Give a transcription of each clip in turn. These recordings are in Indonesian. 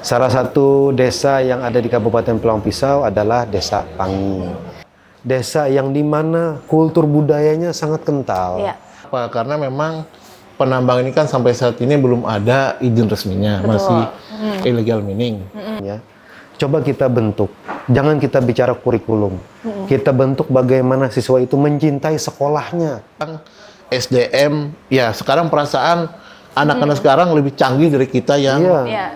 Salah satu desa yang ada di Kabupaten Pulang Pisau adalah Desa Pangi. Desa yang dimana kultur budayanya sangat kental. Iya. Karena memang penambang ini kan sampai saat ini belum ada izin resminya, masih illegal mining. Ya. Coba kita bentuk, jangan kita bicara kurikulum. Kita bentuk bagaimana siswa itu mencintai sekolahnya. SDM, ya sekarang perasaan anak-anak sekarang lebih canggih dari kita yang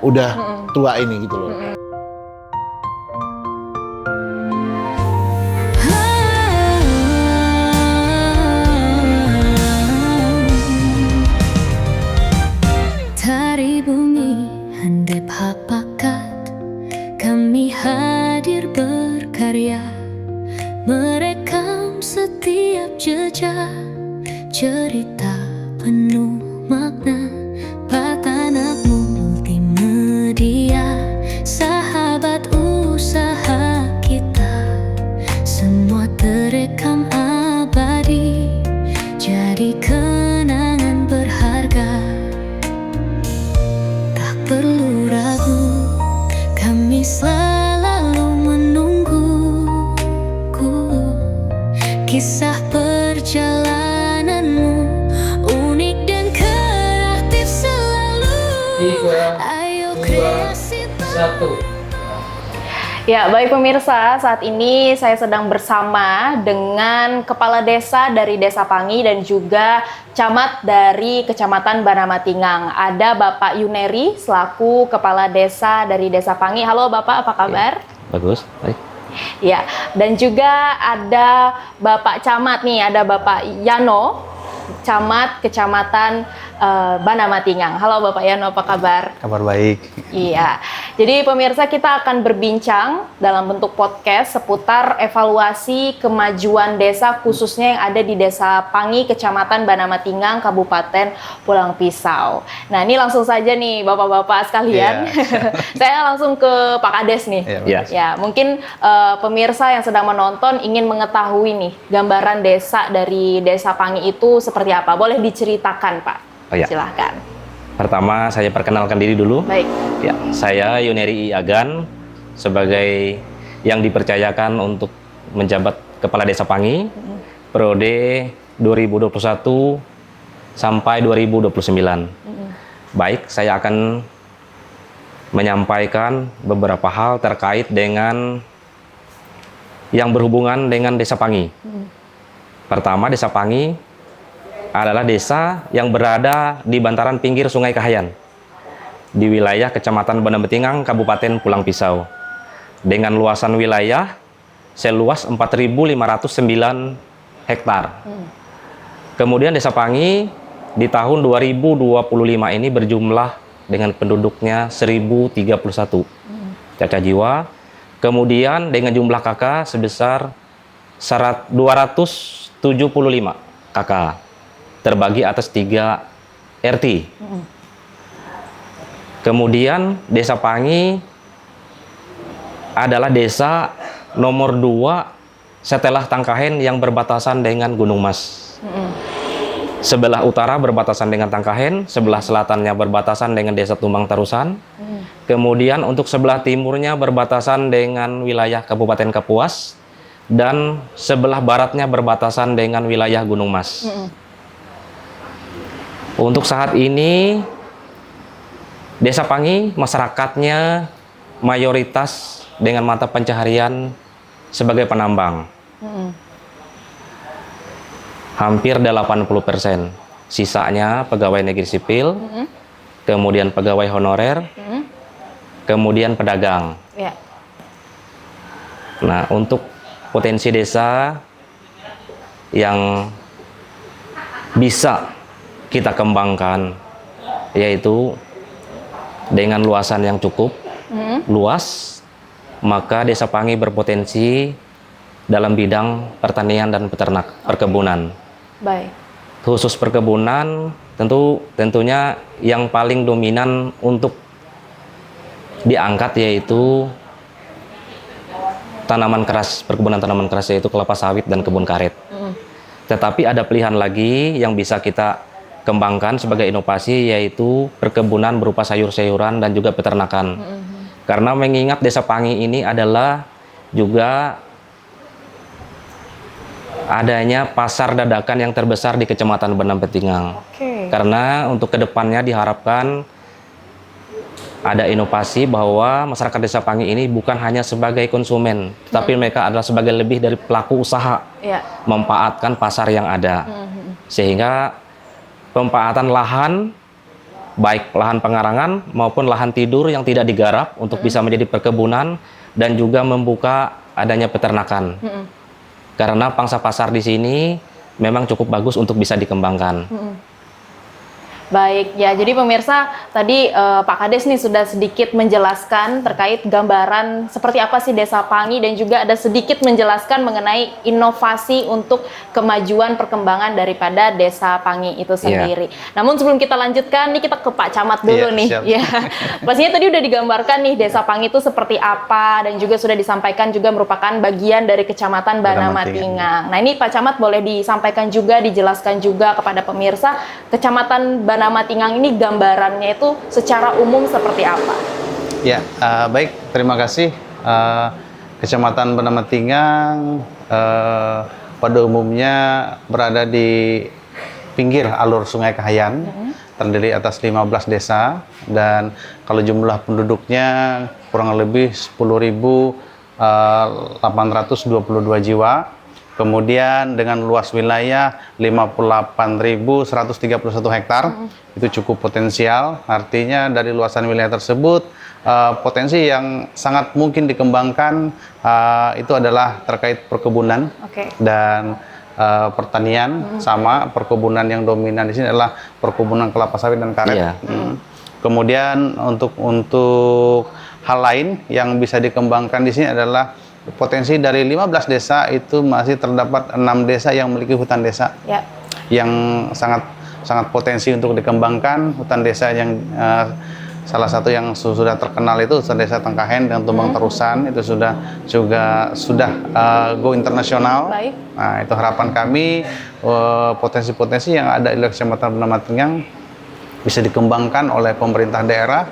udah tua ini gitu loh. Tari bumi handai papakat, kami hadir berkarya, merekam setiap jejak cerita penuh makna. Patanakmu multimedia, sahabat usaha kita, semua terekam abadi, jadi kenangan berharga. Tak perlu ragu, kami selalu menunggu kisah perjalananmu, unik dan kreatif selalu. 3, Ayo 2, kreasi 1. Ya, baik pemirsa, saat ini saya sedang bersama dengan Kepala Desa dari Desa Pangi dan juga Camat dari Kecamatan Banamatinggang. Ada Bapak Yuneri selaku Kepala Desa dari Desa Pangi. Halo Bapak, apa kabar? Bagus, baik. Ya, dan juga ada Bapak Camat nih, ada Bapak Yano, Camat Kecamatan Banamatinggang. Halo Bapak Yano, apa kabar? Kabar baik. Iya, jadi pemirsa kita akan berbincang dalam bentuk podcast seputar evaluasi kemajuan desa khususnya yang ada di Desa Pangi, Kecamatan Banamatinggang, Kabupaten Pulang Pisau. Nah ini langsung saja nih Bapak-Bapak sekalian, saya langsung ke Pak Kades nih. Ya, mungkin pemirsa yang sedang menonton ingin mengetahui nih gambaran desa dari Desa Pangi itu seperti apa? Boleh diceritakan Pak? Oh, ya. Silahkan. Pertama saya perkenalkan diri dulu. Baik. Ya, saya Yuneri I. Agan sebagai yang dipercayakan untuk menjabat Kepala Desa Pangi periode 2021 sampai 2029. Baik, saya akan menyampaikan beberapa hal terkait dengan yang berhubungan dengan Desa Pangi. Pertama, Desa Pangi adalah desa yang berada di bantaran pinggir Sungai Kahayan di wilayah Kecamatan Banamatinggang, Kabupaten Pulang Pisau, dengan luasan wilayah seluas 4.509 hektar. Kemudian Desa Pangi di tahun 2025 ini berjumlah dengan penduduknya 1.031 cacat jiwa. Kemudian dengan jumlah KK sebesar 275 KK terbagi atas 3 RT. Kemudian Desa Pangi adalah desa nomor 2 setelah Tangkahen yang berbatasan dengan Gunung Mas. Sebelah utara berbatasan dengan Tangkahen, sebelah selatannya berbatasan dengan Desa Tumbang Tarusan. Kemudian untuk sebelah timurnya berbatasan dengan wilayah Kabupaten Kapuas dan sebelah baratnya berbatasan dengan wilayah Gunung Mas. Untuk saat ini Desa Pangi masyarakatnya mayoritas dengan mata pencaharian sebagai penambang. Hampir 80%. Sisanya pegawai negeri sipil, kemudian pegawai honorer, kemudian pedagang. Ya. Nah, untuk potensi desa yang bisa kita kembangkan yaitu dengan luasan yang cukup luas, maka Desa Pangi berpotensi dalam bidang pertanian dan perkebunan. Baik. Khusus perkebunan tentunya yang paling dominan untuk diangkat yaitu tanaman keras, perkebunan tanaman keras yaitu kelapa sawit dan kebun karet. Tetapi ada pilihan lagi yang bisa kita kembangkan sebagai inovasi yaitu perkebunan berupa sayur-sayuran dan juga peternakan. Karena mengingat Desa Pangi ini adalah juga adanya pasar dadakan yang terbesar di Kecamatan Benam Petingang. Karena untuk kedepannya diharapkan ada inovasi bahwa masyarakat Desa Pangi ini bukan hanya sebagai konsumen, tapi mereka adalah sebagai lebih dari pelaku usaha, memanfaatkan pasar yang ada. Sehingga pemanfaatan lahan, baik lahan pengarangan maupun lahan tidur yang tidak digarap untuk bisa menjadi perkebunan dan juga membuka adanya peternakan. Karena pangsa pasar di sini memang cukup bagus untuk bisa dikembangkan. Baik, ya jadi pemirsa tadi Pak Kades nih sudah sedikit menjelaskan terkait gambaran seperti apa sih Desa Pangi dan juga ada sedikit menjelaskan mengenai inovasi untuk kemajuan perkembangan daripada Desa Pangi itu sendiri. Namun sebelum kita lanjutkan nih kita ke Pak Camat dulu nih. Ya, pastinya tadi udah digambarkan nih Desa Pangi itu seperti apa dan juga sudah disampaikan juga merupakan bagian dari Kecamatan Banamatingang. Nah ini Pak Camat boleh disampaikan juga, dijelaskan juga kepada pemirsa Kecamatan Banamatingang ini gambarannya itu secara umum seperti apa? Ya, baik, terima kasih. Kecamatan Banamatingang pada umumnya berada di pinggir alur Sungai Kahayan, terdiri atas 15 desa, dan kalau jumlah penduduknya kurang lebih 10.822 jiwa. Kemudian dengan luas wilayah 58.131 hektar, itu cukup potensial. Artinya dari luasan wilayah tersebut, potensi yang sangat mungkin dikembangkan itu adalah terkait perkebunan dan pertanian. Sama perkebunan yang dominan di sini adalah perkebunan kelapa sawit dan karet. Kemudian untuk hal lain yang bisa dikembangkan di sini adalah potensi dari 15 desa itu masih terdapat 6 desa yang memiliki hutan desa yang sangat potensi untuk dikembangkan. Hutan desa yang salah satu yang sudah terkenal itu hutan desa Tengkahen dan Tumbang Terusan, itu sudah go internasional. Nah, itu harapan kami potensi-potensi yang ada di Kecamatan Banamatingang bisa dikembangkan oleh pemerintah daerah.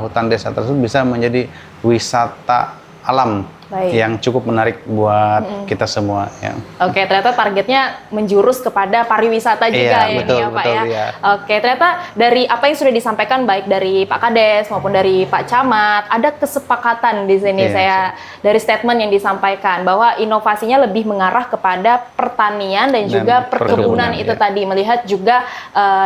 Hutan desa tersebut bisa menjadi wisata alam yang cukup menarik buat kita semua. Ya. Oke, ternyata targetnya menjurus kepada pariwisata juga ya, betul, Pak betul, ya. Ya. Oke, ternyata dari apa yang sudah disampaikan baik dari Pak Kades maupun dari Pak Camat, ada kesepakatan di sini dari statement yang disampaikan bahwa inovasinya lebih mengarah kepada pertanian dan juga perkebunan itu tadi, melihat juga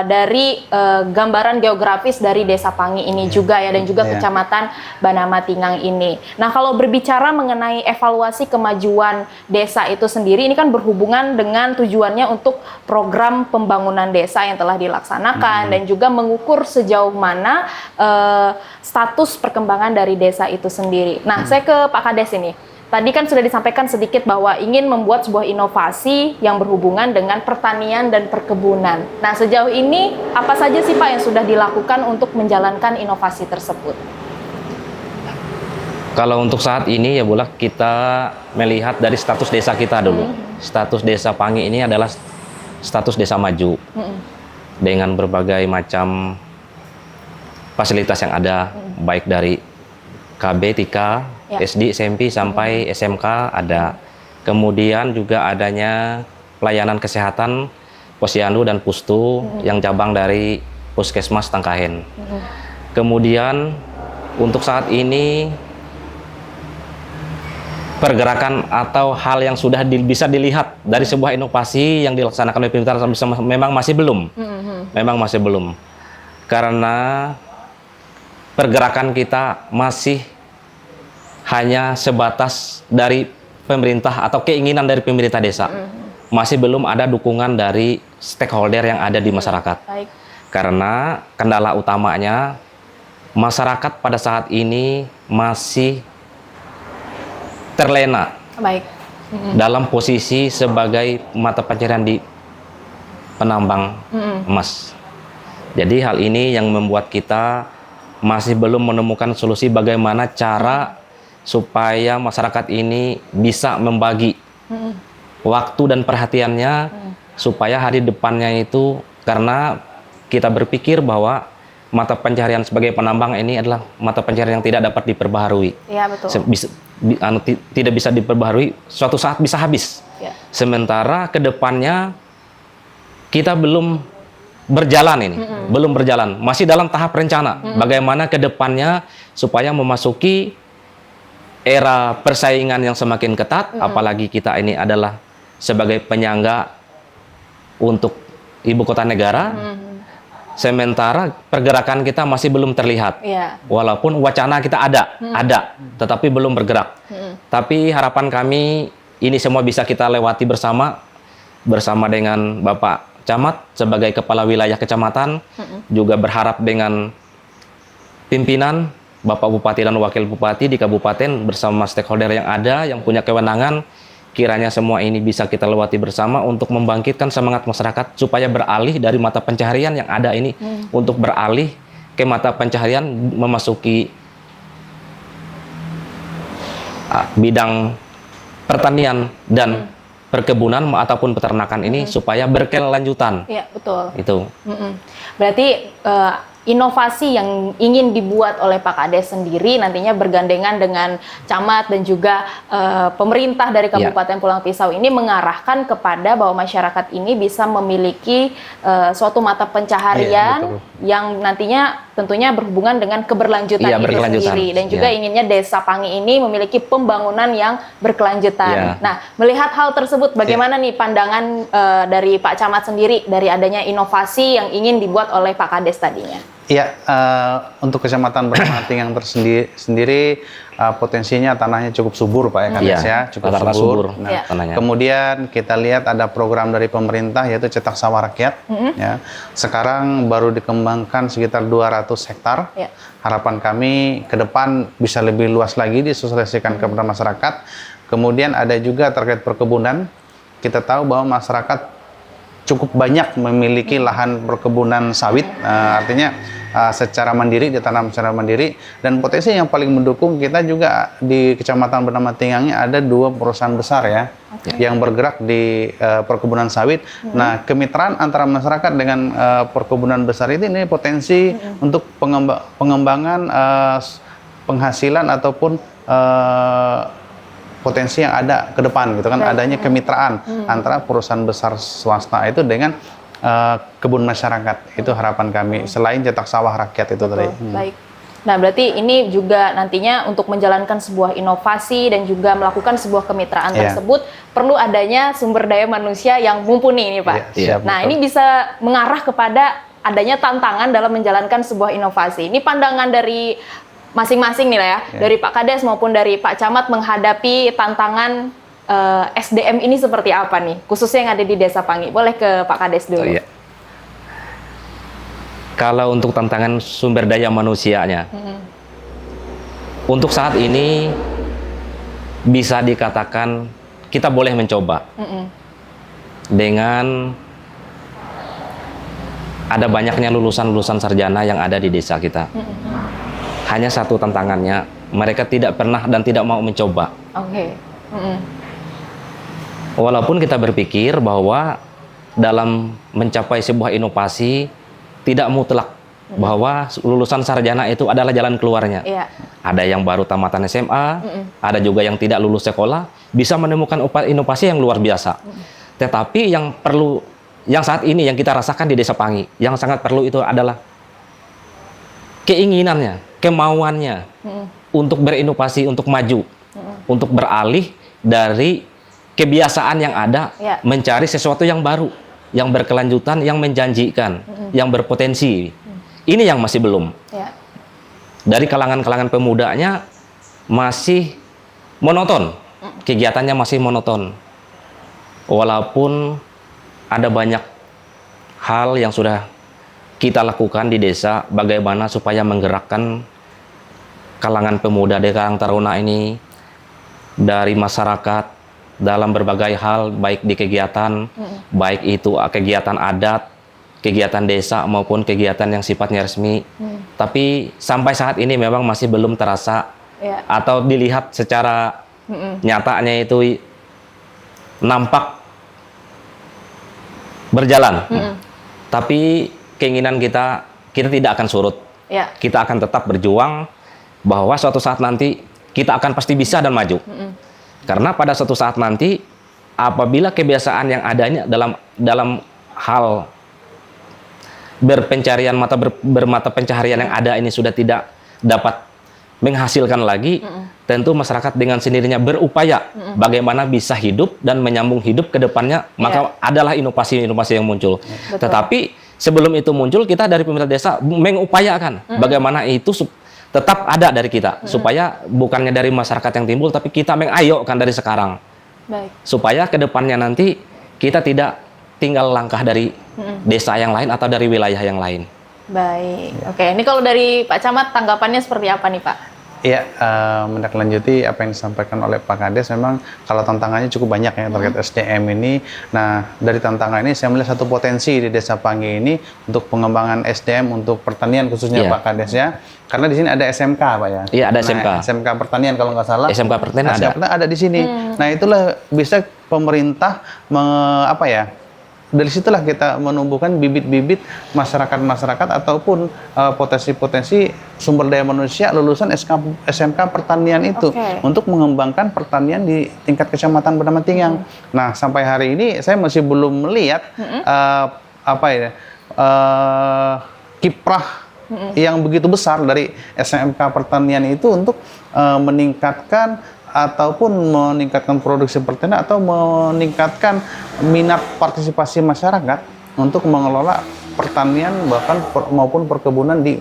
dari gambaran geografis dari Desa Pangi ini juga ya, dan juga Kecamatan Banamatingang ini. Nah, kalau berbicara mengenai evaluasi kemajuan desa itu sendiri, ini kan berhubungan dengan tujuannya untuk program pembangunan desa yang telah dilaksanakan dan juga mengukur sejauh mana status perkembangan dari desa itu sendiri. Nah, saya ke Pak Kades ini. Tadi kan sudah disampaikan sedikit bahwa ingin membuat sebuah inovasi yang berhubungan dengan pertanian dan perkebunan. Nah, sejauh ini apa saja sih Pak yang sudah dilakukan untuk menjalankan inovasi tersebut? Kalau untuk saat ini ya Bulak, kita melihat dari status desa kita dulu. Status Desa Pangi ini adalah status desa maju. Dengan berbagai macam fasilitas yang ada, baik dari KB, TK, SD, SMP, sampai SMK ada. Kemudian juga adanya pelayanan kesehatan, Posyandu dan Pustu yang cabang dari Puskesmas Tengkahen. Kemudian untuk saat ini pergerakan atau hal yang sudah bisa dilihat dari sebuah inovasi yang dilaksanakan oleh pemerintah memang masih belum. Memang masih belum. Karena pergerakan kita masih hanya sebatas dari pemerintah atau keinginan dari pemerintah desa. Masih belum ada dukungan dari stakeholder yang ada di masyarakat. Karena kendala utamanya masyarakat pada saat ini masih terlena dalam posisi sebagai mata pencarian di penambang emas. Jadi hal ini yang membuat kita masih belum menemukan solusi bagaimana cara supaya masyarakat ini bisa membagi waktu dan perhatiannya supaya hari depannya itu, karena kita berpikir bahwa mata pencaharian sebagai penambang ini adalah mata pencaharian yang tidak dapat diperbaharui. Iya, betul. Tidak bisa diperbaharui, suatu saat bisa habis. Ya. Sementara ke depannya kita belum berjalan ini, belum berjalan, masih dalam tahap rencana. Bagaimana ke depannya supaya memasuki era persaingan yang semakin ketat, apalagi kita ini adalah sebagai penyangga untuk ibu kota negara. Sementara pergerakan kita masih belum terlihat. Iya. Walaupun wacana kita ada, tetapi belum bergerak. Tapi harapan kami ini semua bisa kita lewati bersama dengan Bapak Camat sebagai kepala wilayah kecamatan, juga berharap dengan pimpinan Bapak Bupati dan Wakil Bupati di kabupaten bersama stakeholder yang ada, yang punya kewenangan, kiranya semua ini bisa kita lewati bersama untuk membangkitkan semangat masyarakat supaya beralih dari mata pencaharian yang ada ini untuk beralih ke mata pencaharian memasuki bidang pertanian dan perkebunan ataupun peternakan ini supaya berkelanjutan. Iya, betul. Itu. Berarti inovasi yang ingin dibuat oleh Pak Kades sendiri nantinya bergandengan dengan camat dan juga pemerintah dari Kabupaten Pulang Pisau ini mengarahkan kepada bahwa masyarakat ini bisa memiliki suatu mata pencaharian yang nantinya tentunya berhubungan dengan keberlanjutan itu sendiri, dan juga inginnya Desa Pangi ini memiliki pembangunan yang berkelanjutan. Nah, melihat hal tersebut bagaimana nih pandangan dari Pak Camat sendiri dari adanya inovasi yang ingin dibuat oleh Pak Kades tadinya? Iya, untuk Kecamatan Bernama Tinggang tersendiri potensinya tanahnya cukup subur Pak ya, Kades ya, cukup subur. Nah, kemudian kita lihat ada program dari pemerintah yaitu cetak sawah rakyat. Ya. Sekarang baru dikembangkan sekitar 200 hektar. Harapan kami ke depan bisa lebih luas lagi disosialisasikan kepada masyarakat. Kemudian ada juga terkait perkebunan. Kita tahu bahwa masyarakat cukup banyak memiliki lahan perkebunan sawit, artinya secara mandiri, ditanam secara mandiri, dan potensi yang paling mendukung kita juga di Kecamatan Bernama Tinggangnya ada 2 perusahaan besar ya, yang bergerak di perkebunan sawit. Nah, kemitraan antara masyarakat dengan perkebunan besar ini potensi untuk pengembangan penghasilan ataupun potensi yang ada ke depan gitu kan, adanya kemitraan antara perusahaan besar swasta itu dengan kebun masyarakat. Itu harapan kami selain cetak sawah rakyat itu tadi. Baik. Nah, berarti ini juga nantinya untuk menjalankan sebuah inovasi dan juga melakukan sebuah kemitraan tersebut perlu adanya sumber daya manusia yang mumpuni ini, Pak. Nah, ini bisa mengarah kepada adanya tantangan dalam menjalankan sebuah inovasi. Ini pandangan dari masing-masing nih lah ya, dari Pak Kades maupun dari Pak Camat menghadapi tantangan SDM ini seperti apa nih, khususnya yang ada di Desa Pangi. Boleh ke Pak Kades dulu. Kalau untuk tantangan sumber daya manusianya, untuk saat ini bisa dikatakan kita boleh mencoba dengan ada banyaknya lulusan-lulusan sarjana yang ada di desa kita. Hanya satu tantangannya, mereka tidak pernah dan tidak mau mencoba. Walaupun kita berpikir bahwa dalam mencapai sebuah inovasi tidak mutlak bahwa lulusan sarjana itu adalah jalan keluarnya. Ada yang baru tamatan SMA, ada juga yang tidak lulus sekolah, bisa menemukan inovasi yang luar biasa. Tetapi yang perlu, yang saat ini yang kita rasakan di Desa Pangi, yang sangat perlu itu adalah keinginannya, kemauannya untuk berinovasi, untuk maju, untuk beralih dari kebiasaan yang ada, mencari sesuatu yang baru, yang berkelanjutan, yang menjanjikan, yang berpotensi. Ini yang masih belum. Dari kalangan-kalangan pemudanya masih monoton, kegiatannya masih monoton. Walaupun ada banyak hal yang sudah kita lakukan di desa, bagaimana supaya menggerakkan kalangan pemuda di Karang Taruna ini dari masyarakat dalam berbagai hal, baik di kegiatan, baik itu kegiatan adat, kegiatan desa maupun kegiatan yang sifatnya resmi. Tapi sampai saat ini memang masih belum terasa atau dilihat secara nyatanya itu nampak berjalan. Tapi keinginan kita tidak akan surut. Ya. Kita akan tetap berjuang bahwa suatu saat nanti kita akan pasti bisa dan maju. Karena pada suatu saat nanti apabila kebiasaan yang adanya dalam hal berpencarian bermata pencaharian yang ada ini sudah tidak dapat menghasilkan lagi, tentu masyarakat dengan sendirinya berupaya bagaimana bisa hidup dan menyambung hidup ke depannya, maka adalah inovasi-inovasi yang muncul. Tetapi sebelum itu muncul, kita dari pemerintah desa mengupayakan bagaimana itu tetap ada dari kita, supaya bukannya dari masyarakat yang timbul, tapi kita mengayokan dari sekarang. Baik. Supaya ke depannya nanti kita tidak tinggal langkah dari desa yang lain atau dari wilayah yang lain. Baik. Oke, ini kalau dari Pak Camat tanggapannya seperti apa nih Pak? Iya, menindaklanjuti apa yang disampaikan oleh Pak Kades, memang kalau tantangannya cukup banyak ya terkait SDM ini. Nah, dari tantangan ini saya melihat satu potensi di Desa Pangi ini untuk pengembangan SDM untuk pertanian khususnya Pak Kades ya. Karena di sini ada SMK Pak ya. Iya, ada SMK. SMK pertanian kalau nggak salah. SMK pertanian ada di sini. Nah, itulah bisa pemerintah dari situlah kita menumbuhkan bibit-bibit masyarakat-masyarakat ataupun potensi-potensi sumber daya manusia lulusan SMK pertanian itu untuk mengembangkan pertanian di tingkat kecamatan Bernama Tinggang. Nah, sampai hari ini saya masih belum melihat kiprah yang begitu besar dari SMK pertanian itu untuk meningkatkan ataupun meningkatkan produksi pertanian atau meningkatkan minat partisipasi masyarakat untuk mengelola pertanian bahkan maupun perkebunan di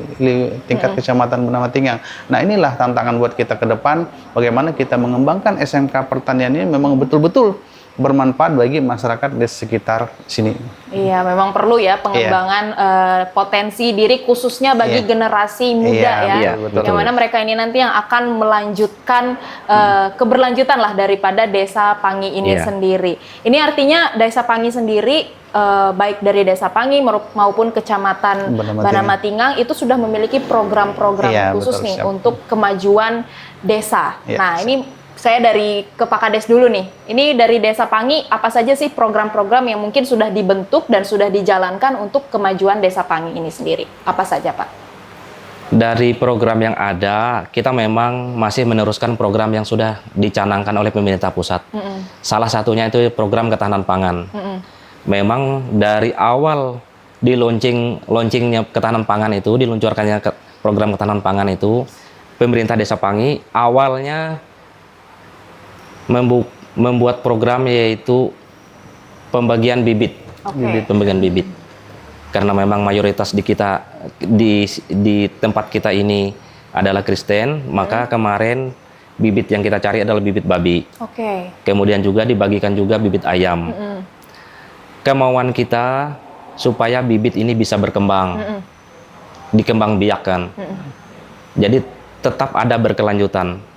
tingkat kecamatan Bernama Tinggang. Nah, inilah tantangan buat kita ke depan, bagaimana kita mengembangkan SMK pertanian ini memang betul-betul bermanfaat bagi masyarakat di sekitar sini. Iya, memang perlu ya pengembangan potensi diri khususnya bagi generasi muda yang mana mereka ini nanti yang akan melanjutkan keberlanjutan lah daripada Desa Pangi ini sendiri. Ini artinya Desa Pangi sendiri baik dari Desa Pangi maupun Kecamatan Bernama Tinggang itu sudah memiliki program-program khusus nih untuk kemajuan desa. Nah, ini saya dari ke Pak Kades dulu nih. Ini dari Desa Pangi, apa saja sih program-program yang mungkin sudah dibentuk dan sudah dijalankan untuk kemajuan Desa Pangi ini sendiri? Apa saja, Pak? Dari program yang ada, kita memang masih meneruskan program yang sudah dicanangkan oleh pemerintah pusat. Salah satunya itu program ketahanan pangan. Memang dari awal launchingnya ketahanan pangan itu, diluncurkannya program ketahanan pangan itu, pemerintah Desa Pangi awalnya membuat program yaitu pembagian bibit, pembagian bibit. Karena memang mayoritas di tempat kita ini adalah Kristen, maka kemarin bibit yang kita cari adalah bibit babi. Kemudian juga dibagikan juga bibit ayam. Kemauan kita supaya bibit ini bisa berkembang, dikembangbiakkan. Jadi tetap ada berkelanjutan.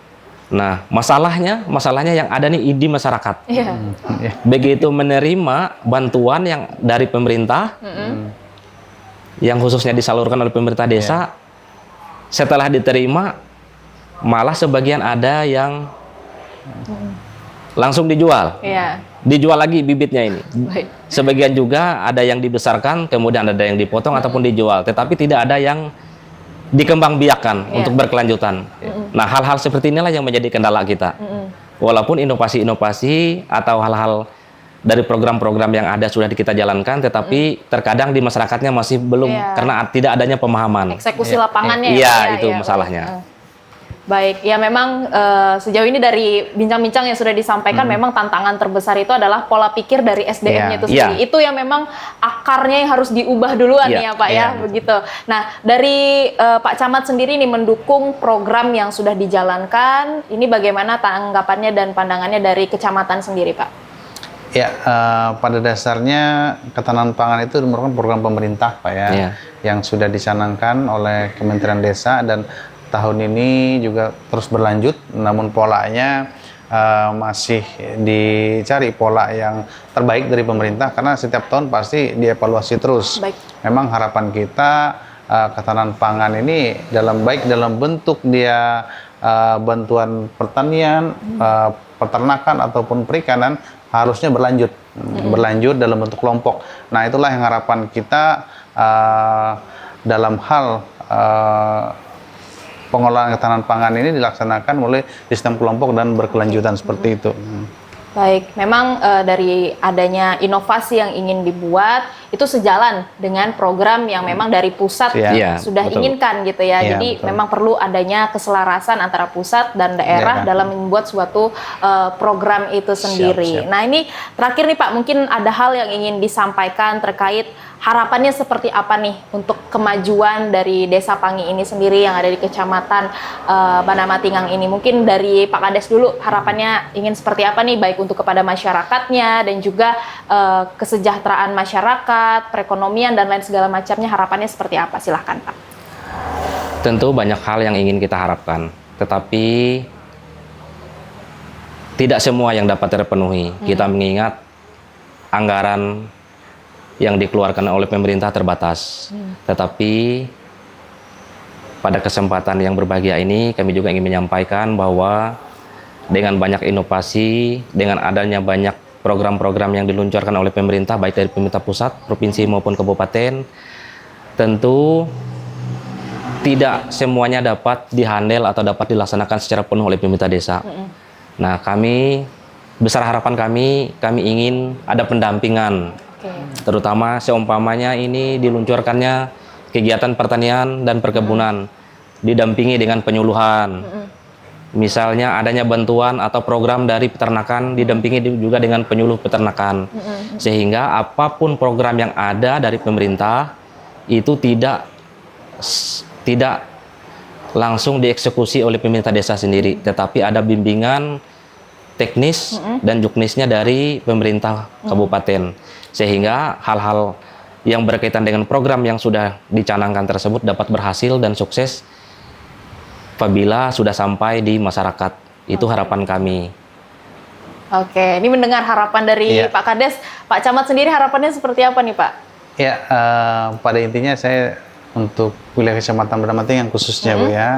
Nah, masalahnya yang ada nih di masyarakat. Begitu menerima bantuan yang dari pemerintah, yang khususnya disalurkan oleh pemerintah desa, setelah diterima, malah sebagian ada yang langsung dijual. Dijual lagi bibitnya ini. Sebagian juga ada yang dibesarkan, kemudian ada yang dipotong ataupun dijual. Tetapi tidak ada yang dikembangbiakkan untuk berkelanjutan. Nah, hal-hal seperti inilah yang menjadi kendala kita. Walaupun inovasi-inovasi atau hal-hal dari program-program yang ada sudah kita jalankan, tetapi terkadang di masyarakatnya masih belum karena tidak adanya pemahaman. Eksekusi lapangannya itu masalahnya. Baik, ya memang sejauh ini dari bincang-bincang yang sudah disampaikan memang tantangan terbesar itu adalah pola pikir dari SDM-nya itu sendiri. Itu yang memang akarnya yang harus diubah duluan nih ya Pak ya, begitu. Nah, dari Pak Camat sendiri nih mendukung program yang sudah dijalankan, ini bagaimana tanggapannya dan pandangannya dari kecamatan sendiri Pak? Ya, pada dasarnya ketahanan pangan itu merupakan program pemerintah Pak ya, yang sudah dicanangkan oleh Kementerian Desa dan tahun ini juga terus berlanjut, namun polanya masih dicari pola yang terbaik dari pemerintah karena setiap tahun pasti dievaluasi terus. Memang harapan kita ketahanan pangan ini dalam bentuk dia bantuan pertanian, peternakan ataupun perikanan harusnya berlanjut dalam bentuk kelompok. Nah, itulah yang harapan kita dalam hal pengelolaan ketahanan pangan ini dilaksanakan oleh sistem kelompok dan berkelanjutan seperti itu. Baik, memang dari adanya inovasi yang ingin dibuat itu sejalan dengan program yang memang dari pusat Iya, sudah betul. inginkan gitu ya. Iya, Jadi betul. memang perlu adanya keselarasan antara pusat dan daerah Daerah. dalam membuat suatu program itu sendiri. siap. Nah ini terakhir nih Pak, mungkin ada hal yang ingin disampaikan terkait harapannya seperti apa nih untuk kemajuan dari Desa Pangi ini sendiri yang ada di Kecamatan Banamatingang ini. Mungkin dari Pak Kades dulu, harapannya ingin seperti apa nih, baik untuk kepada masyarakatnya dan juga kesejahteraan masyarakat, perekonomian dan lain segala macamnya, harapannya seperti apa? Silahkan Pak. Tentu banyak hal yang ingin kita harapkan, tetapi tidak semua yang dapat terpenuhi. Kita mengingat anggaran yang dikeluarkan oleh pemerintah terbatas. Tetapi pada kesempatan yang berbahagia ini kami juga ingin menyampaikan bahwa dengan banyak inovasi, dengan adanya banyak program-program yang diluncurkan oleh pemerintah baik dari pemerintah pusat, provinsi maupun kabupaten, tentu tidak semuanya dapat dihandle atau dapat dilaksanakan secara penuh oleh pemerintah desa. Nah, besar harapan kami ingin ada pendampingan. Terutama seumpamanya ini diluncurkannya kegiatan pertanian dan perkebunan didampingi dengan penyuluhan. Misalnya adanya bantuan atau program dari peternakan didampingi juga dengan penyuluh peternakan. Sehingga apapun program yang ada dari pemerintah itu tidak langsung dieksekusi oleh pemerintah desa sendiri, tetapi ada bimbingan teknis dan juknisnya dari pemerintah kabupaten. Sehingga hal-hal yang berkaitan dengan program yang sudah dicanangkan tersebut dapat berhasil dan sukses apabila sudah sampai di masyarakat. Itu harapan kami. Oke, ini mendengar harapan dari Iya. Pak Kades. Pak Camat sendiri harapannya seperti apa nih Pak? Ya, pada intinya saya untuk wilayah Kecamatan Banamatingang khususnya Bu ya,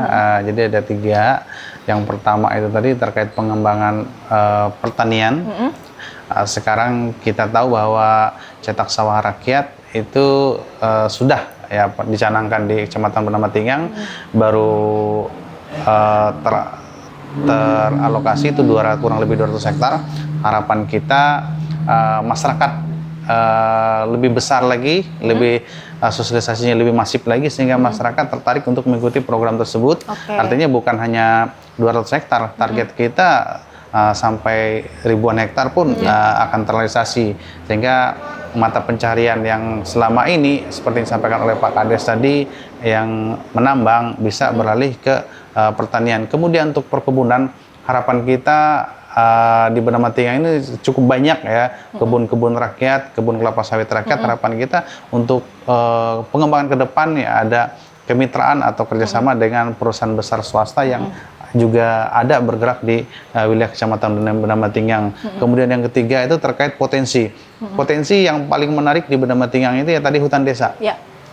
jadi ada 3. Yang pertama itu tadi terkait pengembangan pertanian. Sekarang kita tahu bahwa cetak sawah rakyat itu sudah ya dicanangkan di Kecamatan Banamatingang, baru teralokasi itu kurang lebih 200 hektar. Harapan kita masyarakat lebih besar lagi, lebih sosialisasinya lebih masif lagi sehingga masyarakat tertarik untuk mengikuti program tersebut. Artinya bukan hanya 200 hektar, target kita sampai ribuan hektar pun akan terrealisasi, sehingga mata pencarian yang selama ini seperti yang disampaikan oleh Pak Kades tadi yang menambang bisa beralih ke pertanian. Kemudian untuk perkebunan, harapan kita di Banamatingang ini cukup banyak ya, kebun-kebun rakyat, kebun kelapa sawit rakyat. Harapan kita untuk pengembangan ke depan ya ada kemitraan atau kerjasama dengan perusahaan besar swasta yang juga ada bergerak di wilayah Kecamatan Banamatingang. Kemudian yang ketiga itu terkait potensi. Potensi yang paling menarik di Banamatingang itu ya tadi hutan desa.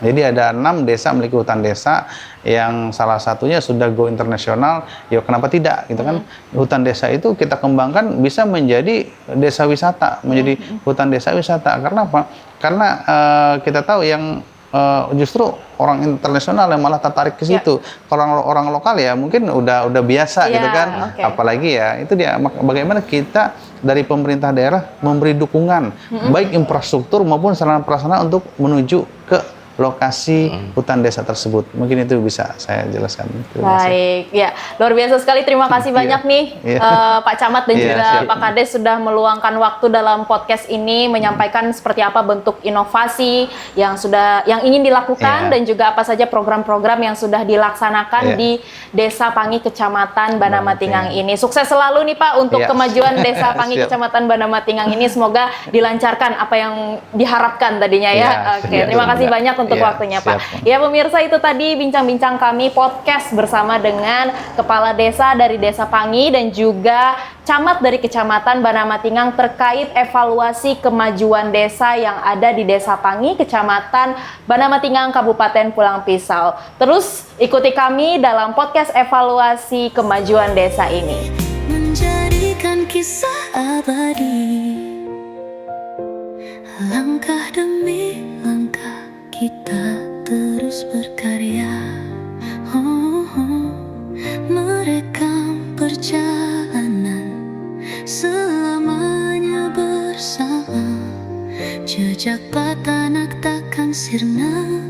Jadi ada 6 desa memiliki hutan desa yang salah satunya sudah go internasional. Ya kenapa tidak gitu kan? Hutan desa itu kita kembangkan bisa menjadi desa wisata, menjadi hutan desa wisata. Karena apa? Karena kita tahu yang justru orang internasional yang malah tertarik ke situ. Kalau orang lokal ya mungkin udah biasa gitu kan. Apalagi ya itu dia bagaimana kita dari pemerintah daerah memberi dukungan baik infrastruktur maupun sarana prasarana untuk menuju ke lokasi hutan desa tersebut. Mungkin itu bisa saya jelaskan. Baik, ya luar biasa sekali. Terima kasih banyak nih Pak Camat dan juga Pak Kades sudah meluangkan waktu dalam podcast ini menyampaikan seperti apa bentuk inovasi yang ingin dilakukan dan juga apa saja program-program yang sudah dilaksanakan di Desa Pangi Kecamatan Banamatingang ini. Sukses selalu nih Pak untuk kemajuan Desa Pangi Kecamatan Banamatingang ini. Semoga dilancarkan apa yang diharapkan tadinya ya. Oke, terima kasih banyak untuk waktunya Pak. Ya pemirsa, itu tadi bincang-bincang kami podcast bersama dengan Kepala Desa dari Desa Pangi dan juga Camat dari Kecamatan Banamatingang terkait evaluasi kemajuan desa yang ada di Desa Pangi, Kecamatan Banamatingang, Kabupaten Pulang Pisau. Terus ikuti kami dalam podcast evaluasi kemajuan desa ini. Menjadikan kisah abadi, langkah demi langkah kita terus berkarya. Jejak Patanak takkan sirna,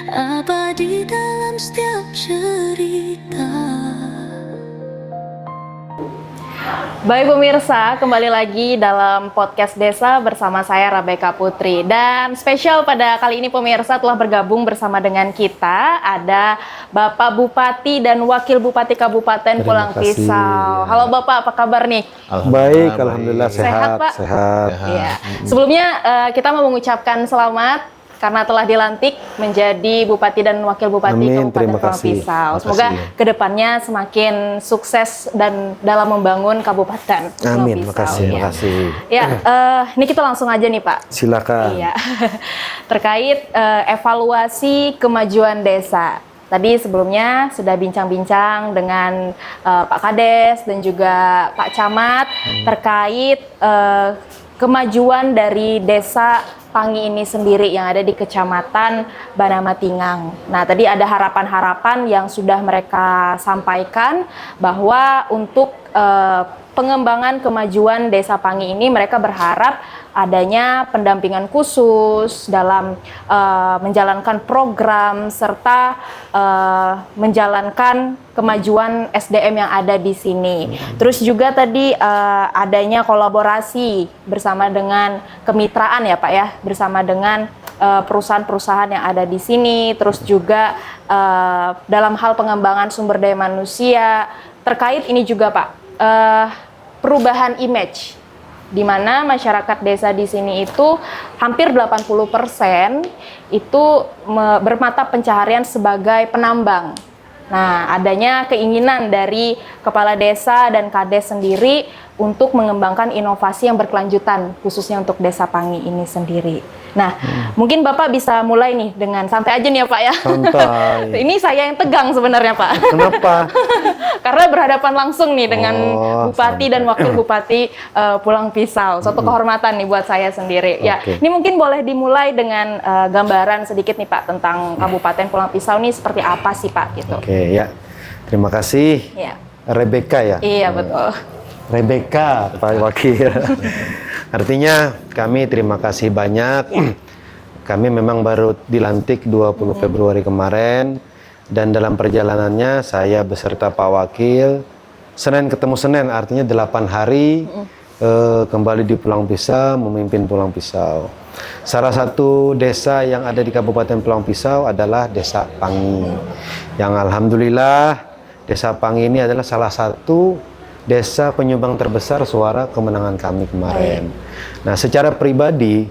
abadi dalam setiap cerita. Baik pemirsa, kembali lagi dalam podcast Desa bersama saya Rabeka Putri. Dan spesial pada kali ini pemirsa telah bergabung bersama dengan kita ada Bapak Bupati dan Wakil Bupati Kabupaten Pulang Pisau. Halo Bapak, apa kabar nih? Baik, alhamdulillah Sehat, Pak? sehat. Iya. Sebelumnya kita mau mengucapkan selamat karena telah dilantik menjadi Bupati dan Wakil Bupati Amin, Kabupaten terima Pulang kasih. Pisau. Terima Semoga kasih, ya. kedepannya semakin sukses dan dalam membangun Kabupaten Pulang Amin, Pisau. makasih, Ya. makasih. Ya, ini kita langsung aja nih Pak. Silakan. Iya. Terkait evaluasi kemajuan desa. Tadi sebelumnya sudah bincang-bincang dengan Pak Kades dan juga Pak Camat terkait kemajuan dari desa Pangi ini sendiri yang ada di Kecamatan Banamatingang. Nah, tadi ada harapan-harapan yang sudah mereka sampaikan bahwa untuk pengembangan kemajuan desa Pangi ini mereka berharap adanya pendampingan khusus dalam menjalankan program serta menjalankan kemajuan SDM yang ada di sini. Terus juga tadi adanya kolaborasi bersama dengan kemitraan ya Pak ya, bersama dengan perusahaan-perusahaan yang ada di sini. Terus juga dalam hal pengembangan sumber daya manusia. Terkait ini juga Pak, perubahan image, di mana masyarakat desa di sini itu hampir 80% itu bermata pencaharian sebagai penambang. Nah, adanya keinginan dari kepala desa dan kades sendiri untuk mengembangkan inovasi yang berkelanjutan, khususnya untuk desa Pangi ini sendiri. Nah, mungkin Bapak bisa mulai nih dengan santai aja nih ya Pak ya. Santai. Ini saya yang tegang sebenarnya Pak. Kenapa? Karena berhadapan langsung nih dengan Bupati dan Wakil Bupati Pulang Pisau. Suatu kehormatan nih buat saya sendiri. Ya, ini mungkin boleh dimulai dengan gambaran sedikit nih Pak tentang Kabupaten Pulang Pisau nih seperti apa sih Pak gitu. Oke, ya. Terima kasih. Ya. Rebeka ya. Iya betul. Rebeka, Pak Wakil. Artinya kami terima kasih banyak. Kami memang baru dilantik 20 Februari kemarin. Dan dalam perjalanannya saya beserta Pak Wakil, Senin ketemu Senin, artinya 8 hari kembali di Pulang Pisau, memimpin Pulang Pisau. Salah satu desa yang ada di Kabupaten Pulang Pisau adalah Desa Pangi. Yang alhamdulillah Desa Pangi ini adalah salah satu desa penyumbang terbesar suara kemenangan kami kemarin. Nah, secara pribadi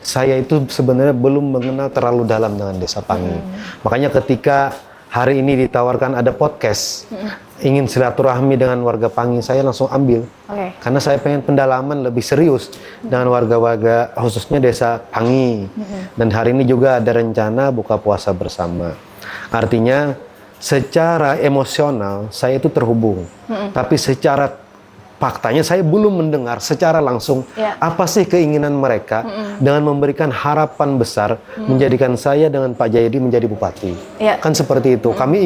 saya itu sebenarnya belum mengenal terlalu dalam dengan Desa Pangi. Makanya ketika hari ini ditawarkan ada podcast, ingin silaturahmi dengan warga Pangi, saya langsung ambil. Karena saya pengen pendalaman lebih serius dengan warga-warga khususnya Desa Pangi. Dan hari ini juga ada rencana buka puasa bersama. Artinya secara emosional saya itu terhubung, tapi secara faktanya saya belum mendengar secara langsung apa sih keinginan mereka dengan memberikan harapan besar menjadikan saya dengan Pak Jayadi menjadi bupati. Kan seperti itu. Kami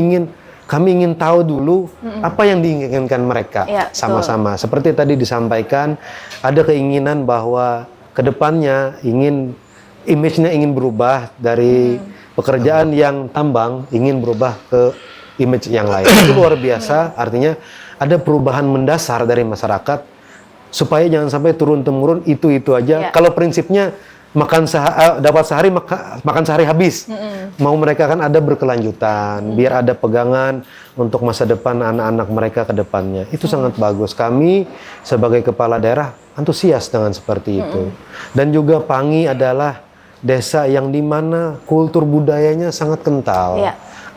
ingin tahu dulu apa yang diinginkan mereka sama-sama. Seperti tadi disampaikan, ada keinginan bahwa kedepannya image-nya ingin berubah dari pekerjaan yang tambang, ingin berubah ke image yang lain. Itu luar biasa, artinya ada perubahan mendasar dari masyarakat supaya jangan sampai turun-temurun itu aja. Kalau prinsipnya dapat sehari makan sehari habis. Mau mereka kan ada berkelanjutan, biar ada pegangan untuk masa depan anak-anak mereka ke depannya. Itu sangat bagus. Kami sebagai kepala daerah antusias dengan seperti itu. Dan juga Pangi adalah desa yang dimana kultur budayanya sangat kental.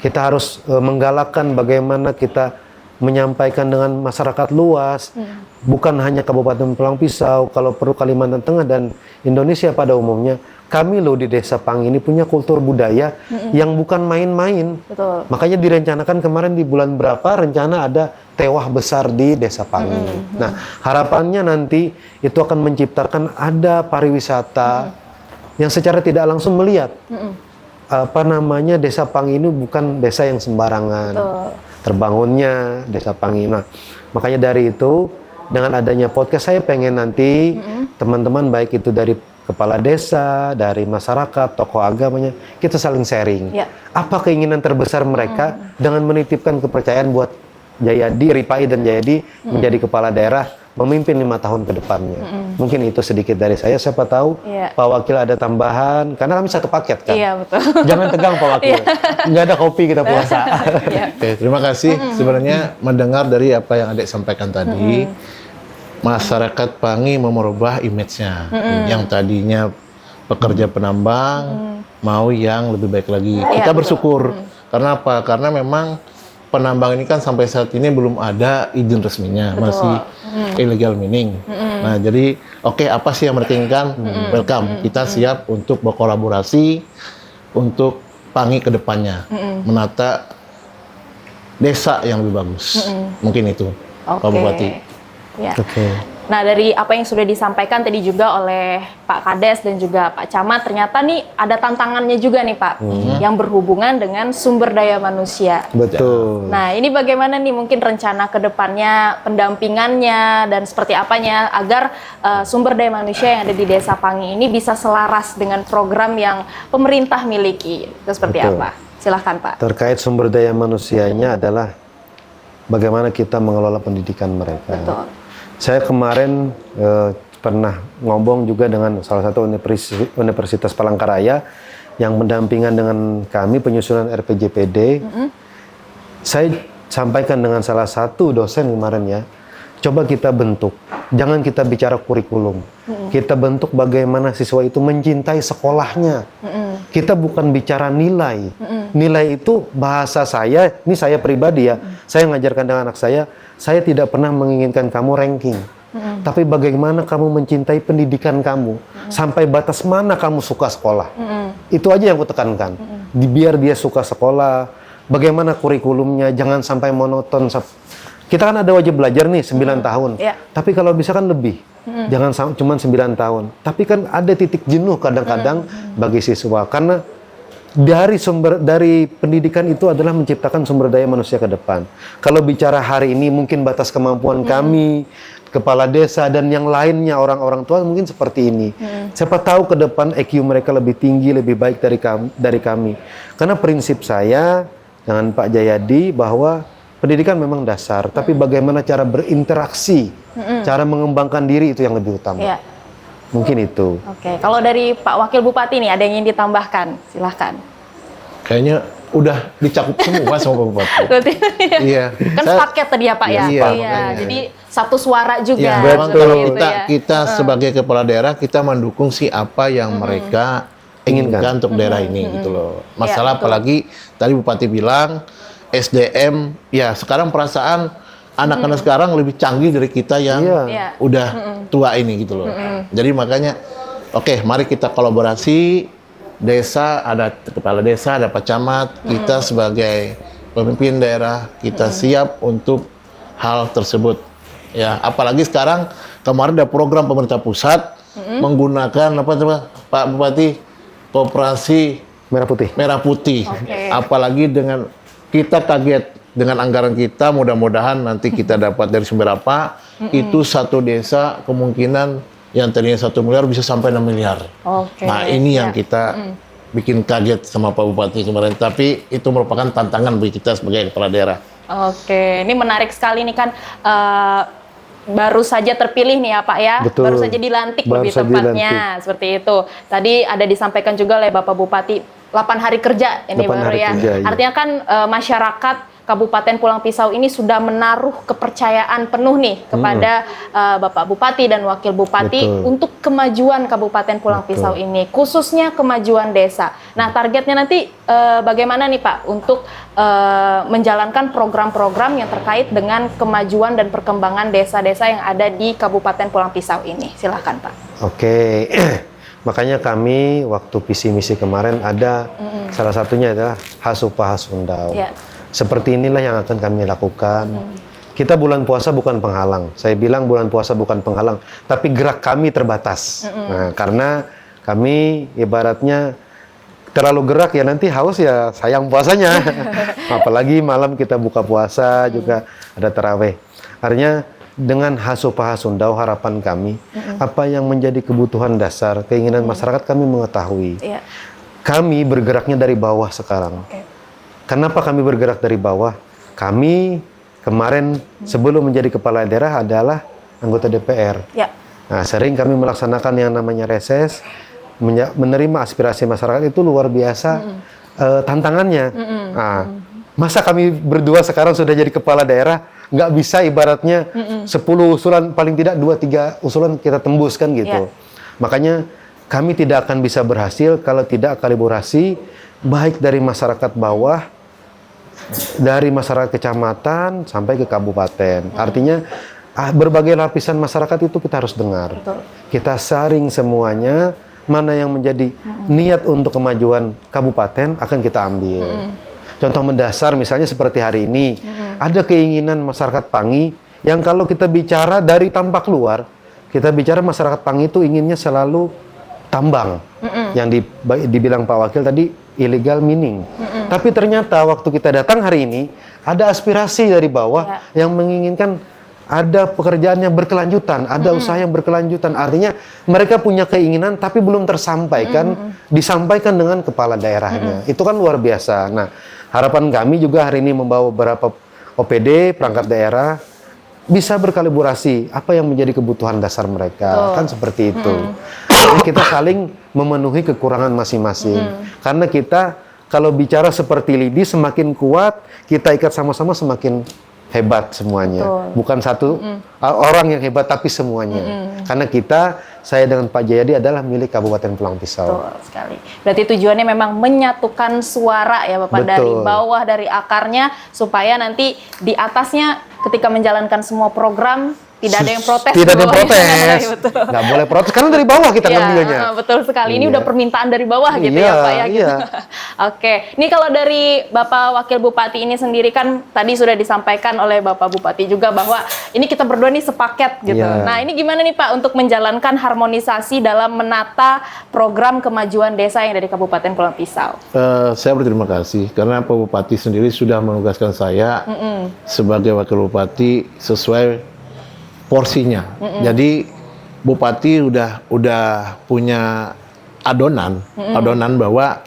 Kita harus menggalakkan bagaimana kita menyampaikan dengan masyarakat luas, bukan hanya Kabupaten Pulang Pisau, kalau perlu Kalimantan Tengah dan Indonesia pada umumnya. Kami loh di Desa Pangi ini punya kultur budaya yang bukan main-main. Makanya direncanakan kemarin di bulan berapa rencana ada tewah besar di Desa Pangi. Nah, harapannya nanti itu akan menciptakan ada pariwisata yang secara tidak langsung melihat Desa Pangi ini bukan desa yang sembarangan. Terbangunnya Desa Pangi. Nah, makanya dari itu dengan adanya podcast saya pengen nanti teman-teman baik itu dari kepala desa, dari masyarakat, tokoh agamanya, kita saling sharing. Ya. Apa keinginan terbesar mereka dengan menitipkan kepercayaan buat Jayadi, Ripai dan Jayadi menjadi kepala daerah, memimpin 5 tahun ke depannya. Mungkin itu sedikit dari saya. Siapa tahu Pak Wakil ada tambahan, karena kami satu paket kan. Iya, betul. Jangan tegang Pak Wakil. Nggak ada kopi kita puasa. Oke, terima kasih. Sebenarnya mendengar dari apa yang Adik sampaikan tadi, masyarakat Pangi mau merubah image-nya. Yang tadinya pekerja penambang, mau yang lebih baik lagi. Kita bersyukur. Karena apa? Karena memang penambang ini kan sampai saat ini belum ada izin resminya, masih illegal mining. Nah, jadi oke, apa sih yang mereka inginkan? Welcome. Kita siap untuk berkolaborasi untuk Pangi ke depannya, menata desa yang lebih bagus. Mungkin itu, Pak Bupati. Ya. Nah, dari apa yang sudah disampaikan tadi juga oleh Pak Kades dan juga Pak Camat, ternyata nih ada tantangannya juga nih Pak, yang berhubungan dengan sumber daya manusia. Betul. Nah, ini bagaimana nih mungkin rencana ke depannya, pendampingannya, dan seperti apanya agar sumber daya manusia yang ada di Desa Pangi ini bisa selaras dengan program yang pemerintah miliki. Itu seperti apa? Silahkan Pak. Terkait sumber daya manusianya adalah bagaimana kita mengelola pendidikan mereka. Betul. Saya kemarin pernah ngomong juga dengan salah satu Universitas Palangkaraya yang mendampingan dengan kami penyusunan RPJPD. Saya sampaikan dengan salah satu dosen kemarin ya, coba kita bentuk, jangan kita bicara kurikulum, kita bentuk bagaimana siswa itu mencintai sekolahnya. Kita bukan bicara nilai. Nilai itu bahasa saya, ini saya pribadi ya, saya mengajarkan dengan anak saya tidak pernah menginginkan kamu ranking. Tapi bagaimana kamu mencintai pendidikan kamu, sampai batas mana kamu suka sekolah. Itu aja yang aku tekankan. Biar dia suka sekolah, bagaimana kurikulumnya, jangan sampai monoton. Kita kan ada wajib belajar nih 9 tahun. Tapi kalau bisa kan lebih. Jangan cuma 9 tahun. Tapi kan ada titik jenuh kadang-kadang bagi siswa. Karena dari pendidikan itu adalah menciptakan sumber daya manusia ke depan. Kalau bicara hari ini mungkin batas kemampuan kami, kepala desa dan yang lainnya orang-orang tua mungkin seperti ini. Siapa tahu ke depan IQ mereka lebih tinggi, lebih baik dari kami. Karena prinsip saya dengan Pak Jayadi bahwa pendidikan memang dasar, tapi bagaimana cara berinteraksi, cara mengembangkan diri itu yang lebih utama. Mungkin itu. Oke, kalau dari Pak Wakil Bupati nih, ada yang ingin ditambahkan? Silahkan. Kayaknya udah dicakup semua sama Pak Bupati. Iya. Kan sepaket tadi ya Pak ya? Iya. Jadi satu suara juga. Ya, memang kalau kita sebagai kepala daerah, kita mendukung apa yang mereka inginkan untuk daerah ini gitu loh. Masalah apalagi tadi Bupati bilang, SDM, ya sekarang perasaan anak-anak sekarang lebih canggih dari kita yang udah tua ini gitu loh. Jadi makanya, oke, mari kita kolaborasi. Desa, ada kepala desa, ada Pak Camat. Kita sebagai pemimpin daerah, kita siap untuk hal tersebut. Ya, apalagi sekarang kemarin ada program pemerintah pusat menggunakan Pak Bupati, koperasi merah putih. Apalagi dengan kita kaget dengan anggaran kita, mudah-mudahan nanti kita dapat dari sumber apa, itu satu desa kemungkinan yang tadinya 1 miliar bisa sampai 6 miliar. Nah ini yang kita bikin kaget sama Pak Bupati kemarin, tapi itu merupakan tantangan bagi kita sebagai kepala daerah. Oke, ini menarik sekali nih kan, baru saja terpilih nih ya Pak ya. Betul. Baru saja dilantik lebih tepatnya, seperti itu. Tadi ada disampaikan juga oleh Bapak Bupati, 8 hari kerja ini baru ya. Artinya kan masyarakat Kabupaten Pulang Pisau ini sudah menaruh kepercayaan penuh nih kepada Bapak Bupati dan Wakil Bupati untuk kemajuan Kabupaten Pulang Pisau ini, khususnya kemajuan desa. Nah, targetnya nanti bagaimana nih Pak untuk menjalankan program-program yang terkait dengan kemajuan dan perkembangan desa-desa yang ada di Kabupaten Pulang Pisau ini? Silahkan Pak. Oke. Makanya kami waktu visi misi kemarin ada salah satunya adalah Hasupah Hasundau. Seperti inilah yang akan kami lakukan. Kita bulan puasa bukan penghalang. Saya bilang bulan puasa bukan penghalang, tapi gerak kami terbatas. Nah, karena kami ibaratnya terlalu gerak ya nanti haus ya sayang puasanya. Apalagi malam kita buka puasa juga ada taraweh. Artinya dengan Hasopaha Sundau, harapan kami, apa yang menjadi kebutuhan dasar, keinginan masyarakat kami mengetahui. Iya. Kami bergeraknya dari bawah sekarang. Kenapa kami bergerak dari bawah? Kami kemarin sebelum menjadi kepala daerah adalah anggota DPR. Ya. Nah, sering kami melaksanakan yang namanya reses, menerima aspirasi masyarakat itu luar biasa tantangannya. Nah, masa kami berdua sekarang sudah jadi kepala daerah, nggak bisa ibaratnya 10 usulan, paling tidak 2-3 usulan kita tembus kan gitu. Makanya kami tidak akan bisa berhasil kalau tidak kolaborasi baik dari masyarakat bawah, dari masyarakat kecamatan sampai ke kabupaten. Artinya berbagai lapisan masyarakat itu kita harus dengar. Betul. Kita saring semuanya, mana yang menjadi niat untuk kemajuan kabupaten akan kita ambil. Contoh mendasar misalnya seperti hari ini, ada keinginan masyarakat Pangi yang kalau kita bicara dari tampak luar, kita bicara masyarakat Pangi itu inginnya selalu tambang. Yang dibilang Pak Wakil tadi illegal mining. Tapi ternyata waktu kita datang hari ini ada aspirasi dari bawah yang menginginkan ada pekerjaan yang berkelanjutan, ada usaha yang berkelanjutan. Artinya mereka punya keinginan tapi belum tersampaikan, disampaikan dengan kepala daerahnya. Itu kan luar biasa. Nah, harapan kami juga hari ini membawa beberapa OPD perangkat daerah bisa berkolaborasi apa yang menjadi kebutuhan dasar mereka. Kan seperti itu. Jadi kita saling memenuhi kekurangan masing-masing. Karena kita kalau bicara seperti lidi semakin kuat, kita ikat sama-sama semakin hebat semuanya. Bukan satu orang yang hebat tapi semuanya. Karena saya dengan Pak Jayadi adalah milik Kabupaten Pulang Pisau. Betul sekali. Berarti tujuannya memang menyatukan suara ya Bapak, dari bawah, dari akarnya, supaya nanti di atasnya ketika menjalankan semua program tidak ada yang protes. Tidak ada yang protes. Nggak boleh protes karena dari bawah kita ngambilnya. Betul sekali. Ini udah permintaan dari bawah gitu ya Pak ya. Gitu. Oke. Ini kalau dari Bapak Wakil Bupati ini sendiri kan tadi sudah disampaikan oleh Bapak Bupati juga bahwa ini kita berdua nih sepaket gitu. Nah ini gimana nih Pak untuk menjalankan harmonisasi dalam menata program kemajuan desa yang dari Kabupaten Pulang Pisau? Saya berterima kasih karena Pak Bupati sendiri sudah menugaskan saya sebagai Wakil Bupati sesuai porsinya. Jadi Bupati udah punya adonan bahwa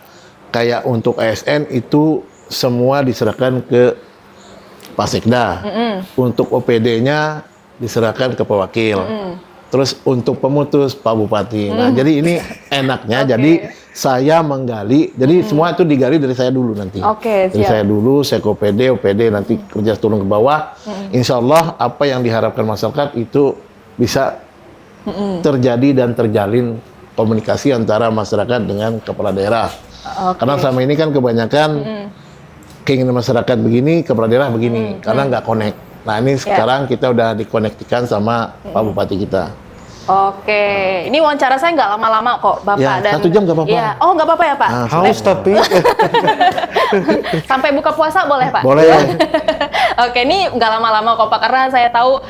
kayak untuk ASN itu semua diserahkan ke Pak Sekda. Untuk OPD-nya diserahkan ke Pak Wakil. Terus untuk pemutus Pak Bupati. Nah, jadi ini enaknya. Jadi saya menggali. Jadi semua itu digali dari saya dulu nanti. Dari saya dulu, saya ke OPD nanti kerja turun ke bawah. Insya Allah apa yang diharapkan masyarakat itu bisa terjadi dan terjalin komunikasi antara masyarakat dengan kepala daerah. Karena selama ini kan kebanyakan keinginan masyarakat begini, kepala daerah begini, karena nggak connect. Nah ini sekarang kita udah dikonektikan sama Pak Bupati kita. Oke, ini wawancara saya nggak lama-lama kok, Bapak. Ya, dan 1 jam nggak apa-apa. Ya. Oh, nggak apa-apa ya, Pak? Haus tapi. Sampai buka puasa boleh, Pak? Boleh. Oke, ini nggak lama-lama kok, Pak. Karena saya tahu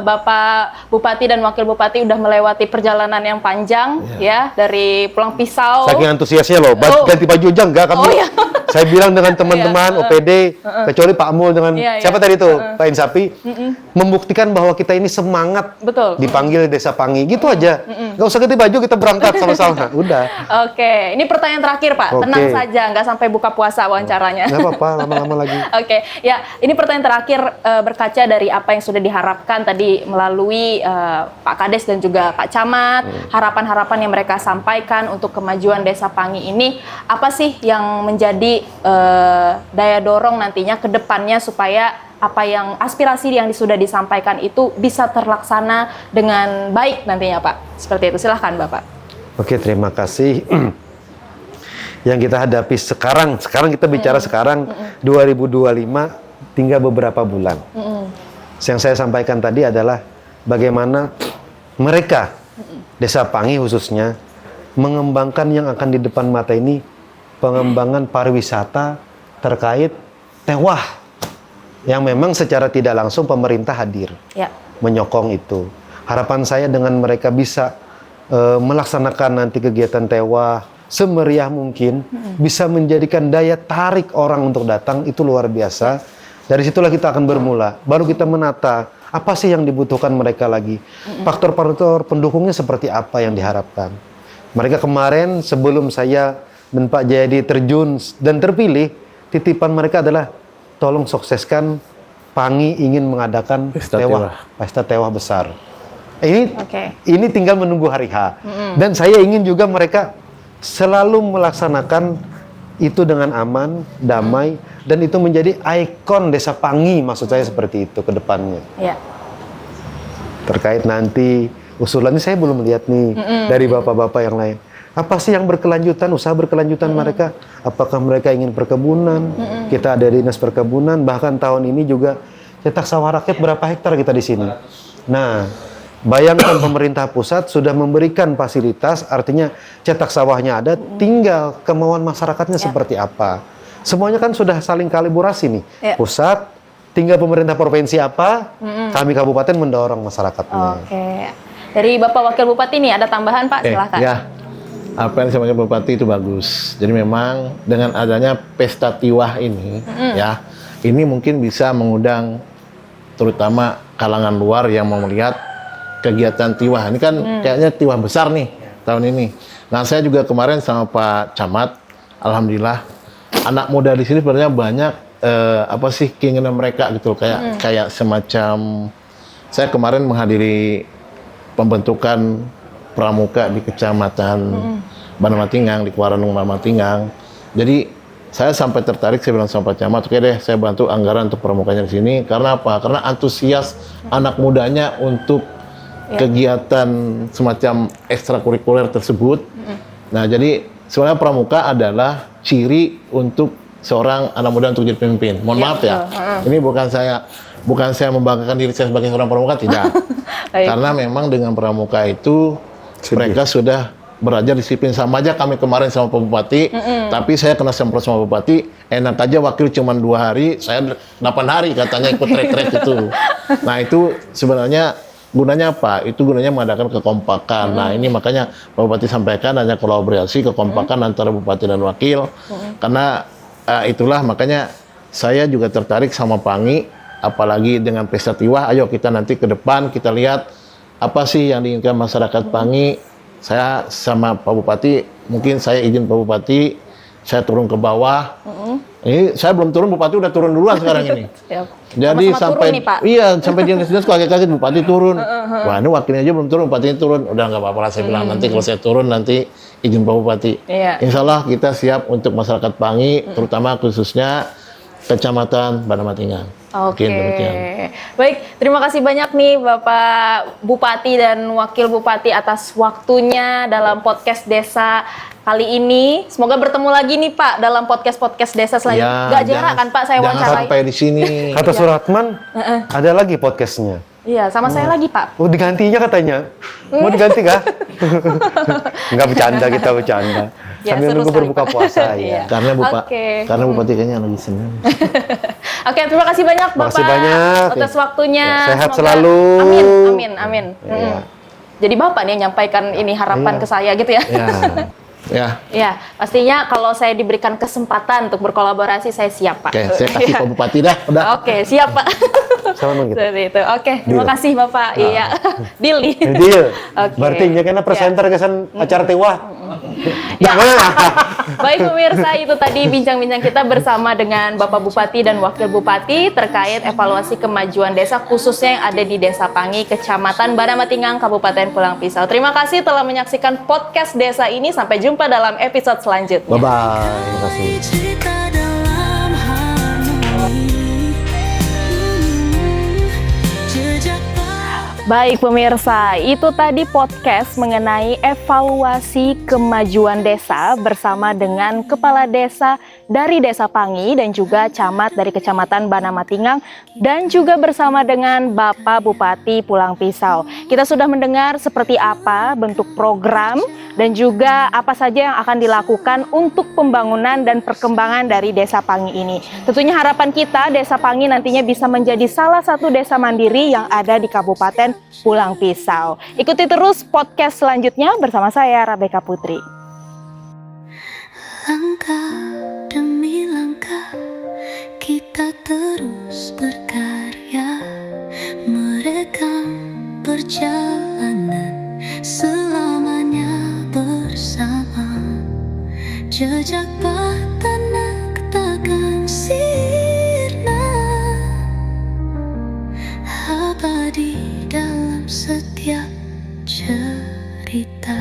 Bapak Bupati dan Wakil Bupati udah melewati perjalanan yang panjang, ya, dari Pulang Pisau. Saking antusiasnya loh, ganti baju aja enggak kami. Saya bilang dengan teman-teman OPD, kecuali Pak Amul dengan siapa tadi tuh, Pak Insapi, membuktikan bahwa kita ini semangat dipanggil Desa Pangi, gitu aja. Nggak usah ganti baju, kita berangkat sama-sama. Udah. Oke, ini pertanyaan terakhir Pak. Tenang saja, nggak sampai buka puasa wawancaranya. Nggak apa-apa, lama-lama lagi. Oke, ya ini pertanyaan terakhir berkaca dari apa yang sudah diharapkan tadi melalui Pak Kades dan juga Pak Camat, harapan-harapan yang mereka sampaikan untuk kemajuan Desa Pangi ini, apa sih yang menjadi daya dorong nantinya ke depannya supaya apa yang aspirasi yang sudah disampaikan itu bisa terlaksana dengan baik nantinya Pak. Seperti itu, silahkan Bapak. Oke, terima kasih. Yang kita hadapi sekarang kita bicara sekarang 2025 tinggal beberapa bulan. Yang saya sampaikan tadi adalah bagaimana mereka Desa Pangi khususnya mengembangkan yang akan di depan mata ini, pengembangan pariwisata terkait Tewah yang memang secara tidak langsung pemerintah hadir menyokong itu. Harapan saya dengan mereka bisa melaksanakan nanti kegiatan Tewah semeriah mungkin, bisa menjadikan daya tarik orang untuk datang, itu luar biasa. Dari situlah kita akan bermula. Baru kita menata Apa sih yang dibutuhkan mereka lagi? Faktor-faktor pendukungnya seperti apa yang diharapkan? Mereka kemarin sebelum saya dan Pak Jayadi terjun dan terpilih, titipan mereka adalah tolong sukseskan Pangi ingin mengadakan pesta tewah besar. Ini tinggal menunggu hari H. Dan saya ingin juga mereka selalu melaksanakan itu dengan aman, damai, dan itu menjadi ikon Desa Pangi, maksud saya seperti itu ke depannya. Ya. Terkait nanti usulannya saya belum lihat nih dari bapak-bapak yang lain. Apa sih yang berkelanjutan, usaha berkelanjutan mereka? Apakah mereka ingin perkebunan? Kita ada dinas perkebunan, bahkan tahun ini juga cetak sawah rakyat berapa hektar kita di sini. Nah, bayangkan pemerintah pusat sudah memberikan fasilitas, artinya cetak sawahnya ada, tinggal kemauan masyarakatnya seperti apa. Semuanya kan sudah saling kalibrasi nih. Pusat, tinggal pemerintah provinsi apa, kami kabupaten mendorong masyarakatnya. Oke. Dari Bapak Wakil Bupati nih ada tambahan Pak, silakan. Ya, apa yang disampaikan Bupati itu bagus. Jadi memang dengan adanya pesta tiwah ini, ya, ini mungkin bisa mengundang terutama kalangan luar yang mau melihat kegiatan tiwah. Ini kan kayaknya tiwah besar nih tahun ini. Nah, saya juga kemarin sama Pak Camat, alhamdulillah anak muda di sini sebenarnya banyak apa sih keinginan mereka gitu, kayak semacam saya kemarin menghadiri pembentukan pramuka di Kecamatan Banamatinggang, di Kuaranung Banamatinggang. Jadi saya sampai tertarik, saya bilang sama Pak Camat, oke deh saya bantu anggaran untuk pramukanya di sini. Karena apa? Karena antusias anak mudanya untuk kegiatan semacam ekstrakurikuler tersebut. Nah, jadi sebenarnya pramuka adalah ciri untuk seorang anak muda untuk jadi pemimpin. Mohon maaf ya, ini bukan saya membanggakan diri saya sebagai seorang pramuka, tidak. Karena memang dengan pramuka itu mereka sudah belajar disiplin. Sama aja kami kemarin sama Pak Bupati, tapi saya kena semprot sama Bupati, enak aja wakil cuma 2 hari, saya 8 hari katanya ikut trek-trek itu. Nah, itu sebenarnya gunanya apa? Itu gunanya mengadakan kekompakan. Nah, ini makanya Pak Bupati sampaikan hanya kolaborasi, kekompakan antara Bupati dan Wakil. Karena itulah makanya saya juga tertarik sama Pangi, apalagi dengan pesta tiwah. Ayo kita nanti ke depan kita lihat apa sih yang diinginkan masyarakat Pangi. Saya sama Pak Bupati, mungkin saya izin Pak Bupati, saya turun ke bawah. Ini saya belum turun, Bupati udah turun duluan sekarang ini. Jadi sampai turun nih, Pak. Iya, sampai di dinas kaget-kaget Bupati turun. Wah, ini wakilnya aja belum turun, Bupatinya turun. Udah nggak apa-apa lah, saya bilang nanti kalau saya turun nanti izin Pak Bupati. Insya Allah kita siap untuk masyarakat Pangi, terutama khususnya Kecamatan Banamatinggang. Oke. Baik, terima kasih banyak nih Bapak Bupati dan Wakil Bupati atas waktunya dalam podcast desa kali ini. Semoga bertemu lagi nih Pak dalam podcast desa selanjutnya. Gak jarak kan Pak saya wawancarai. Jangan sampai di sini. Kata Suratman, ada lagi podcastnya. Iya, sama saya lagi Pak. Oh, digantinya katanya. Mau diganti kah? Enggak, bercanda, kita bercanda. Ya, sambil nunggu berbuka puasa ya. Karena Bupati kayaknya lagi senang. Oke, terima kasih banyak Bapak kasih banyak atas waktunya. Sehat selalu. Amin. Jadi Bapak nih yang nyampaikan ini harapan ke saya gitu ya. Ya, pastinya kalau saya diberikan kesempatan untuk berkolaborasi saya siap Pak. Oke, saya kasih Pak Bupati dah. Udah. Oke, siap Pak. Sama gitu. Seperti itu. Oke, terima kasih Bapak. Iya. Deal. Berarti ya karena presenter kesan acara tiwah. Ya. Baik pemirsa, itu tadi bincang-bincang kita bersama dengan Bapak Bupati dan Wakil Bupati terkait evaluasi kemajuan desa khususnya yang ada di Desa Pangi, Kecamatan Banamatinggang, Kabupaten Pulang Pisau. Terima kasih telah menyaksikan podcast desa ini. Sampai jumpa dalam episode selanjutnya. Bye-bye. Terima kasih. Cerita dalam harmoni. Baik pemirsa, itu tadi podcast mengenai evaluasi kemajuan desa bersama dengan Kepala Desa dari Desa Pangi dan juga Camat dari Kecamatan Banamatinggang dan juga bersama dengan Bapak Bupati Pulang Pisau. Kita sudah mendengar seperti apa bentuk program dan juga apa saja yang akan dilakukan untuk pembangunan dan perkembangan dari Desa Pangi ini. Tentunya harapan kita Desa Pangi nantinya bisa menjadi salah satu desa mandiri yang ada di Kabupaten Pulang Pisau. Ikuti terus podcast selanjutnya bersama saya Rabeka Putri. Langkah demi langkah kita terus berkarya. merekam perjalanan selamanya bersama. Jejak tanah takkan sirna, abadi dalam setiap cerita.